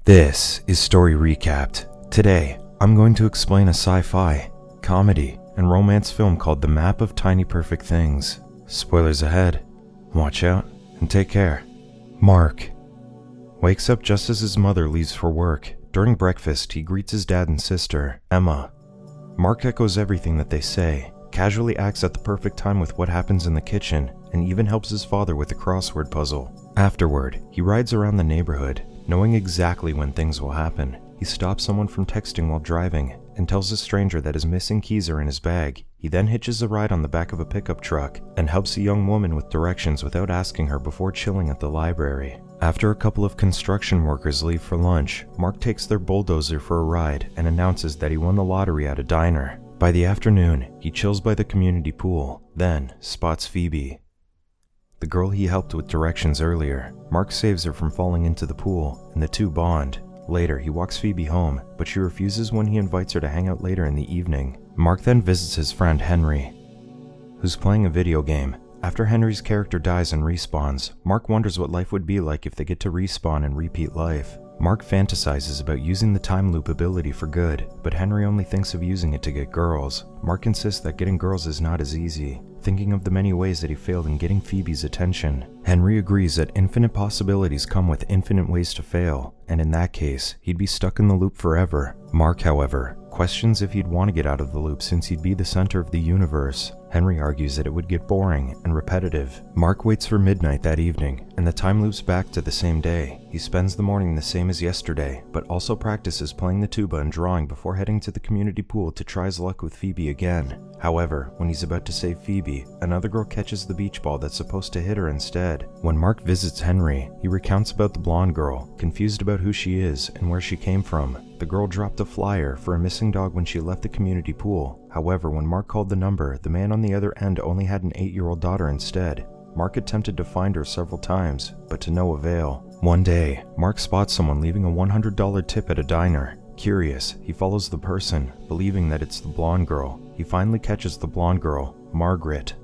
This is Story Recapped. Today, I'm going to explain a sci-fi, comedy, and romance film called The Map of Tiny Perfect Things. Spoilers ahead. Watch out and take care. Mark wakes up just as his mother leaves for work. During breakfast, he greets his dad and sister, Emma. Mark echoes everything that they say, casually acts at the perfect time with what happens in the kitchen, and even helps his father with a crossword puzzle. Afterward, he rides around the neighborhood, knowing exactly when things will happen. He stops someone from texting while driving and tells a stranger that his missing keys are in his bag. He then hitches a ride on the back of a pickup truck and helps a young woman with directions without asking her before chilling at the library. After a couple of construction workers leave for lunch, Mark takes their bulldozer for a ride and announces that he won the lottery at a diner. By the afternoon, he chills by the community pool, then spots Phoebe, the girl he helped with directions earlier. Mark saves her from falling into the pool, and the two bond. Later, he walks Phoebe home, but she refuses when he invites her to hang out later in the evening. Mark then visits his friend Henry, who's playing a video game. After Henry's character dies and respawns, Mark wonders what life would be like if they get to respawn and repeat life. Mark fantasizes about using the time loop ability for good, but Henry only thinks of using it to get girls. Mark insists that getting girls is not as easy, thinking of the many ways that he failed in getting Phoebe's attention. Henry agrees that infinite possibilities come with infinite ways to fail, and in that case, he'd be stuck in the loop forever. Mark, however, questions if he'd want to get out of the loop since he'd be the center of the universe. Henry argues that it would get boring and repetitive. Mark waits for midnight that evening, and the time loops back to the same day. He spends the morning the same as yesterday, but also practices playing the tuba and drawing before heading to the community pool to try his luck with Phoebe again. However, when he's about to save Phoebe, another girl catches the beach ball that's supposed to hit her instead. When Mark visits Henry, he recounts about the blonde girl, confused about who she is and where she came from. The girl dropped a flyer for a missing dog when she left the community pool. However, when Mark called the number, the man on the other end only had an 8-year-old daughter instead. Mark attempted to find her several times, but to no avail. One day, Mark spots someone leaving a $100 tip at a diner. Curious, he follows the person, believing that it's the blonde girl. He finally catches the blonde girl, Margaret,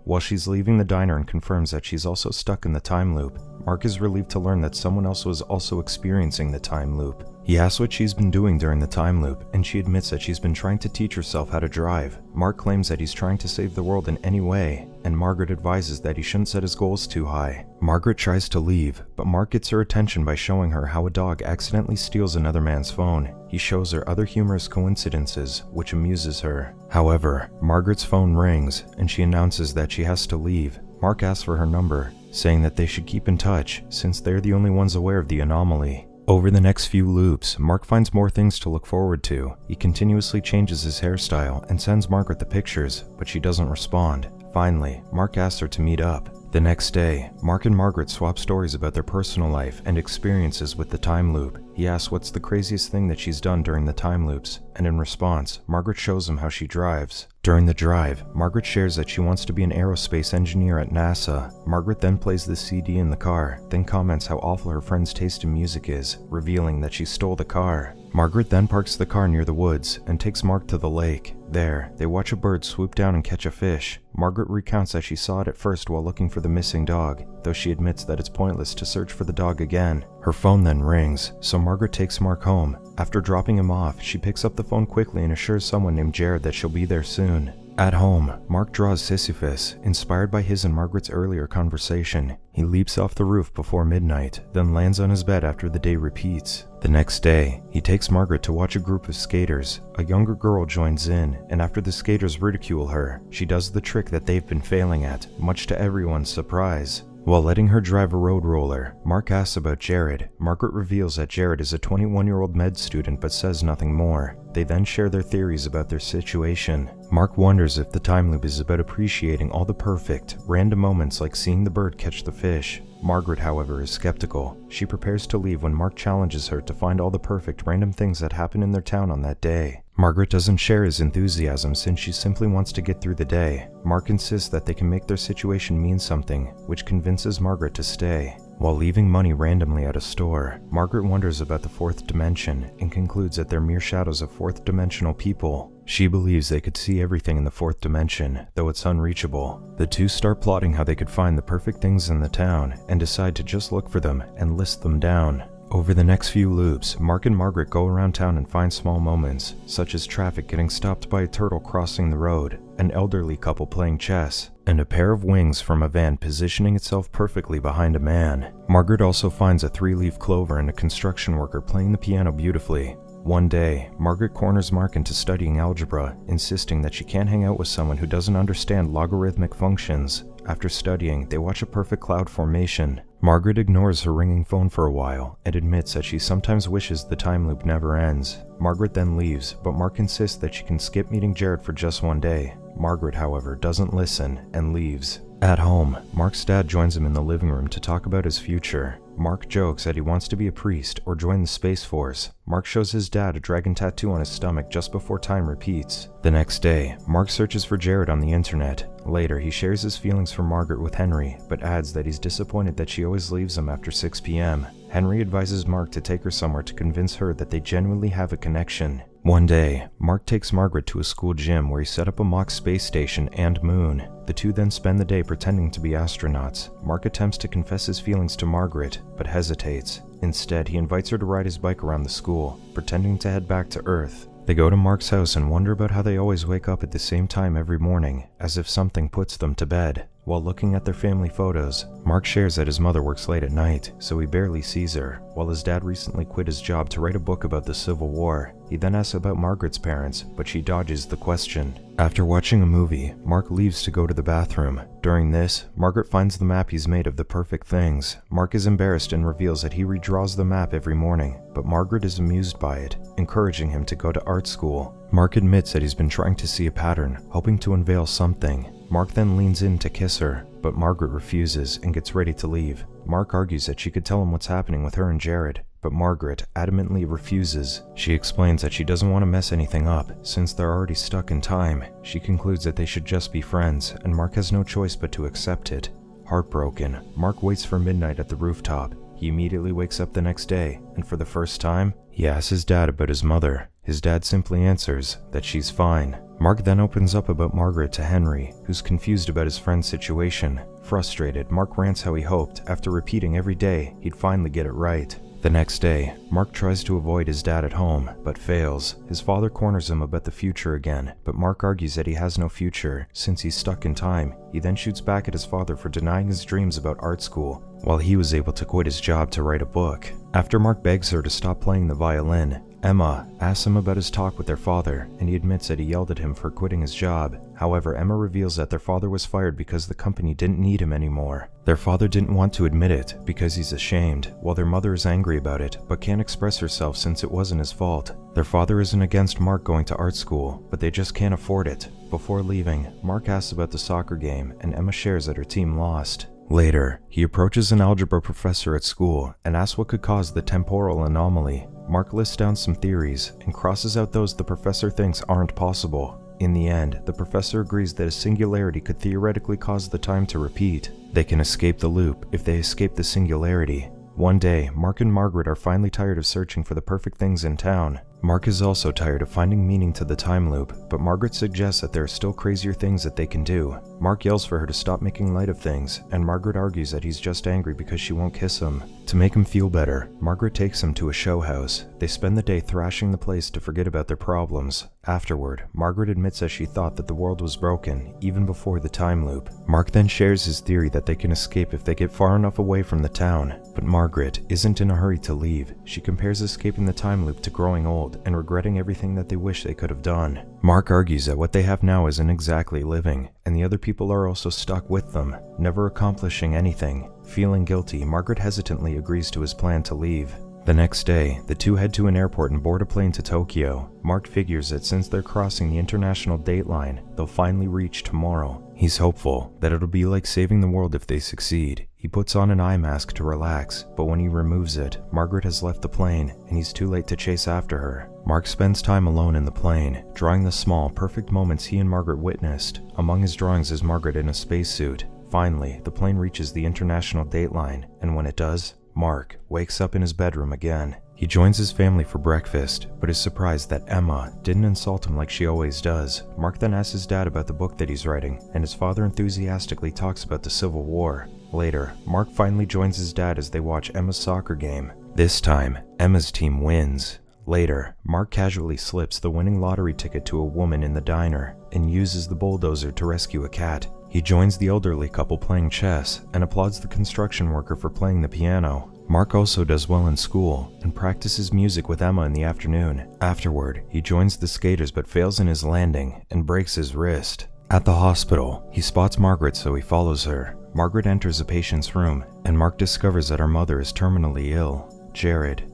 while she's leaving the diner and confirms that she's also stuck in the time loop. Mark is relieved to learn that someone else was also experiencing the time loop. He asks what she's been doing during the time loop, and she admits that she's been trying to teach herself how to drive. Mark claims that he's trying to save the world in any way, and Margaret advises that he shouldn't set his goals too high. Margaret tries to leave, but Mark gets her attention by showing her how a dog accidentally steals another man's phone. He shows her other humorous coincidences, which amuses her. However, Margaret's phone rings, and she announces that she has to leave. Mark asks for her number, saying that they should keep in touch, since they're the only ones aware of the anomaly. Over the next few loops, Mark finds more things to look forward to. He continuously changes his hairstyle and sends Margaret the pictures, but she doesn't respond. Finally, Mark asks her to meet up. The next day, Mark and Margaret swap stories about their personal life and experiences with the time loop. He asks what's the craziest thing that she's done during the time loops, and in response, Margaret shows him how she drives. During the drive, Margaret shares that she wants to be an aerospace engineer at NASA. Margaret then plays the CD in the car, then comments how awful her friend's taste in music is, revealing that she stole the car. Margaret then parks the car near the woods and takes Mark to the lake. There, they watch a bird swoop down and catch a fish. Margaret recounts that she saw it at first while looking for the missing dog, though she admits that it's pointless to search for the dog again. Her phone then rings, so Margaret takes Mark home. After dropping him off, she picks up the phone quickly and assures someone named Jared that she'll be there soon. At home, Mark draws Sisyphus, inspired by his and Margaret's earlier conversation. He leaps off the roof before midnight, then lands on his bed after the day repeats. The next day, he takes Margaret to watch a group of skaters. A younger girl joins in, and after the skaters ridicule her, she does the trick that they've been failing at, much to everyone's surprise. While letting her drive a road roller, Mark asks about Jared. Margaret reveals that Jared is a 21-year-old med student but says nothing more. They then share their theories about their situation. Mark wonders if the time loop is about appreciating all the perfect, random moments like seeing the bird catch the fish. Margaret, however, is skeptical. She prepares to leave when Mark challenges her to find all the perfect random things that happen in their town on that day. Margaret doesn't share his enthusiasm since she simply wants to get through the day. Mark insists that they can make their situation mean something, which convinces Margaret to stay. While leaving money randomly at a store, Margaret wonders about the fourth dimension and concludes that they're mere shadows of fourth-dimensional people. She believes they could see everything in the fourth dimension, though it's unreachable. The two start plotting how they could find the perfect things in the town and decide to just look for them and list them down. Over the next few loops, Mark and Margaret go around town and find small moments, such as traffic getting stopped by a turtle crossing the road, an elderly couple playing chess, and a pair of wings from a van positioning itself perfectly behind a man. Margaret also finds a 3-leaf clover and a construction worker playing the piano beautifully. One day, Margaret corners Mark into studying algebra, insisting that she can't hang out with someone who doesn't understand logarithmic functions. After studying, they watch a perfect cloud formation. Margaret ignores her ringing phone for a while and admits that she sometimes wishes the time loop never ends. Margaret then leaves, but Mark insists that she can skip meeting Jared for just one day. Margaret, however, doesn't listen and leaves. At home, Mark's dad joins him in the living room to talk about his future. Mark jokes that he wants to be a priest or join the Space Force. Mark shows his dad a dragon tattoo on his stomach just before time repeats. The next day, Mark searches for Jared on the internet. Later, he shares his feelings for Margaret with Henry, but adds that he's disappointed that she always leaves him after 6 p.m. Henry advises Mark to take her somewhere to convince her that they genuinely have a connection. One day, Mark takes Margaret to a school gym where he set up a mock space station and moon. The two then spend the day pretending to be astronauts. Mark attempts to confess his feelings to Margaret, but hesitates. Instead, he invites her to ride his bike around the school, pretending to head back to Earth. They go to Mark's house and wonder about how they always wake up at the same time every morning, as if something puts them to bed. While looking at their family photos, Mark shares that his mother works late at night, so he barely sees her, while his dad recently quit his job to write a book about the Civil War. He then asks about Margaret's parents, but she dodges the question. After watching a movie, Mark leaves to go to the bathroom. During this, Margaret finds the map he's made of the perfect things. Mark is embarrassed and reveals that he redraws the map every morning, but Margaret is amused by it, encouraging him to go to art school. Mark admits that he's been trying to see a pattern, hoping to unveil something. Mark then leans in to kiss her, but Margaret refuses and gets ready to leave. Mark argues that she could tell him what's happening with her and Jared, but Margaret adamantly refuses. She explains that she doesn't want to mess anything up, since they're already stuck in time. She concludes that they should just be friends, and Mark has no choice but to accept it. Heartbroken, Mark waits for midnight at the rooftop. He immediately wakes up the next day, and for the first time, he asks his dad about his mother. His dad simply answers that she's fine. Mark then opens up about Margaret to Henry, who's confused about his friend's situation. Frustrated, Mark rants how he hoped, after repeating every day, he'd finally get it right. The next day, Mark tries to avoid his dad at home, but fails. His father corners him about the future again, but Mark argues that he has no future, since he's stuck in time. He then shoots back at his father for denying his dreams about art school, while he was able to quit his job to write a book. After Mark begs her to stop playing the violin, Emma asks him about his talk with their father, and he admits that he yelled at him for quitting his job. However, Emma reveals that their father was fired because the company didn't need him anymore. Their father didn't want to admit it because he's ashamed, while their mother is angry about it but can't express herself since it wasn't his fault. Their father isn't against Mark going to art school, but they just can't afford it. Before leaving, Mark asks about the soccer game, and Emma shares that her team lost. Later, he approaches an algebra professor at school and asks what could cause the temporal anomaly. Mark lists down some theories and crosses out those the professor thinks aren't possible. In the end, the professor agrees that a singularity could theoretically cause the time to repeat. They can escape the loop if they escape the singularity. One day, Mark and Margaret are finally tired of searching for the perfect things in town. Mark is also tired of finding meaning to the time loop, but Margaret suggests that there are still crazier things that they can do. Mark yells for her to stop making light of things, and Margaret argues that he's just angry because she won't kiss him. To make him feel better, Margaret takes him to a show house. They spend the day thrashing the place to forget about their problems. Afterward, Margaret admits that she thought that the world was broken, even before the time loop. Mark then shares his theory that they can escape if they get far enough away from the town, but Margaret isn't in a hurry to leave. She compares escaping the time loop to growing old and regretting everything that they wish they could have done. Mark argues that what they have now isn't exactly living, and the other people are also stuck with them, never accomplishing anything. Feeling guilty, Margaret hesitantly agrees to his plan to leave. The next day, the two head to an airport and board a plane to Tokyo. Mark figures that since they're crossing the international date line, they'll finally reach tomorrow. He's hopeful that it'll be like saving the world if they succeed. He puts on an eye mask to relax, but when he removes it, Margaret has left the plane, and he's too late to chase after her. Mark spends time alone in the plane, drawing the small, perfect moments he and Margaret witnessed. Among his drawings is Margaret in a spacesuit. Finally, the plane reaches the international date line, and when it does, Mark wakes up in his bedroom again. He joins his family for breakfast, but is surprised that Emma didn't insult him like she always does. Mark then asks his dad about the book that he's writing, and his father enthusiastically talks about the Civil War. Later, Mark finally joins his dad as they watch Emma's soccer game. This time, Emma's team wins. Later, Mark casually slips the winning lottery ticket to a woman in the diner and uses the bulldozer to rescue a cat. He joins the elderly couple playing chess and applauds the construction worker for playing the piano. Mark also does well in school and practices music with Emma in the afternoon. Afterward, he joins the skaters but fails in his landing and breaks his wrist. At the hospital, he spots Margaret, so he follows her. Margaret enters a patient's room, and Mark discovers that her mother is terminally ill. Jared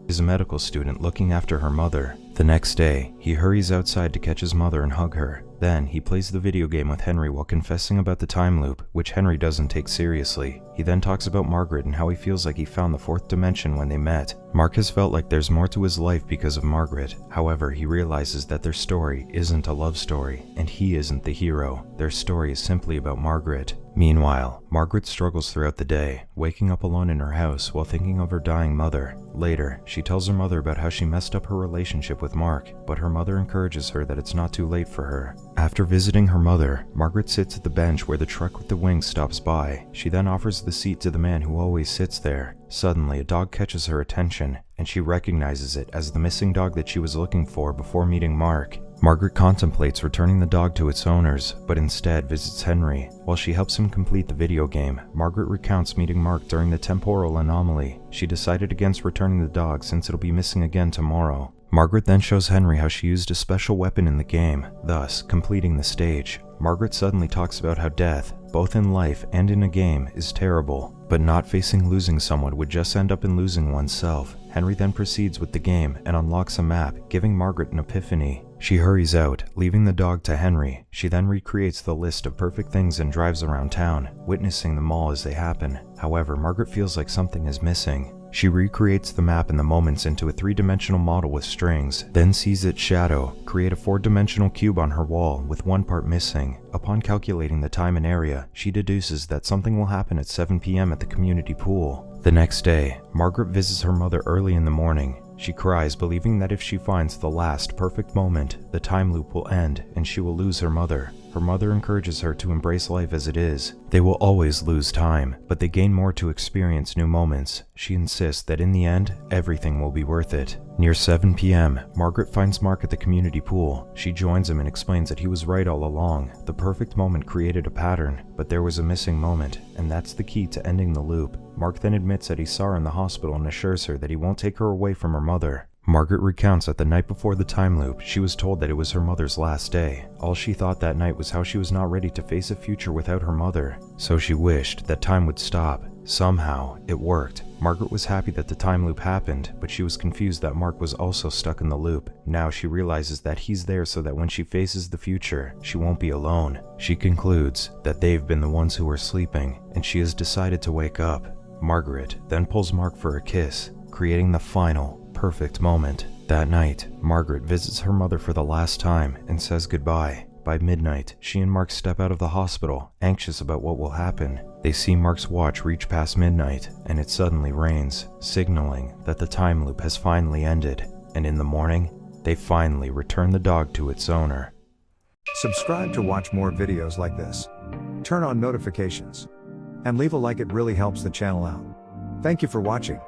is a medical student looking after her mother. The next day, he hurries outside to catch his mother and hug her. Then, he plays the video game with Henry while confessing about the time loop, which Henry doesn't take seriously. He then talks about Margaret and how he feels like he found the fourth dimension when they met. Mark has felt like there's more to his life because of Margaret. However, he realizes that their story isn't a love story, and he isn't the hero. Their story is simply about Margaret. Meanwhile, Margaret struggles throughout the day, waking up alone in her house while thinking of her dying mother. Later, she tells her mother about how she messed up her relationship with Mark, but her mother encourages her that it's not too late for her. After visiting her mother, Margaret sits at the bench where the truck with the wings stops by. She then offers the seat to the man who always sits there. Suddenly, a dog catches her attention, and she recognizes it as the missing dog that she was looking for before meeting Mark. Margaret contemplates returning the dog to its owners, but instead visits Henry. While she helps him complete the video game, Margaret recounts meeting Mark during the temporal anomaly. She decided against returning the dog since it'll be missing again tomorrow. Margaret then shows Henry how she used a special weapon in the game, thus completing the stage. Margaret suddenly talks about how death, both in life and in a game, is terrible, but not facing losing someone would just end up in losing oneself. Henry then proceeds with the game and unlocks a map, giving Margaret an epiphany. She hurries out, leaving the dog to Henry. She then recreates the list of perfect things and drives around town, witnessing them all as they happen. However, Margaret feels like something is missing. She recreates the map and the moments into a three-dimensional model with strings, then sees its shadow create a four-dimensional cube on her wall with one part missing. Upon calculating the time and area, she deduces that something will happen at 7 p.m. at the community pool. The next day, Margaret visits her mother early in the morning. She cries, believing that if she finds the last perfect moment, the time loop will end and she will lose her mother. Her mother encourages her to embrace life as it is. They will always lose time, but they gain more to experience new moments. She insists that in the end, everything will be worth it. Near 7 p.m., Margaret finds Mark at the community pool. She joins him and explains that he was right all along. The perfect moment created a pattern, but there was a missing moment, and that's the key to ending the loop. Mark then admits that he saw her in the hospital and assures her that he won't take her away from her mother. Margaret recounts that the night before the time loop, she was told that it was her mother's last day. All she thought that night was how she was not ready to face a future without her mother, so she wished that time would stop. Somehow, it worked. Margaret was happy that the time loop happened, but she was confused that Mark was also stuck in the loop. Now she realizes that he's there so that when she faces the future, she won't be alone. She concludes that they've been the ones who were sleeping, and she has decided to wake up. Margaret then pulls Mark for a kiss, creating the final, perfect moment. That night, Margaret visits her mother for the last time and says goodbye. By midnight, she and Mark step out of the hospital, anxious about what will happen. They see Mark's watch reach past midnight, and it suddenly rains, signaling that the time loop has finally ended. And in the morning, they finally return the dog to its owner. Subscribe to watch more videos like this. Turn on notifications. And leave a like, it really helps the channel out. Thank you for watching.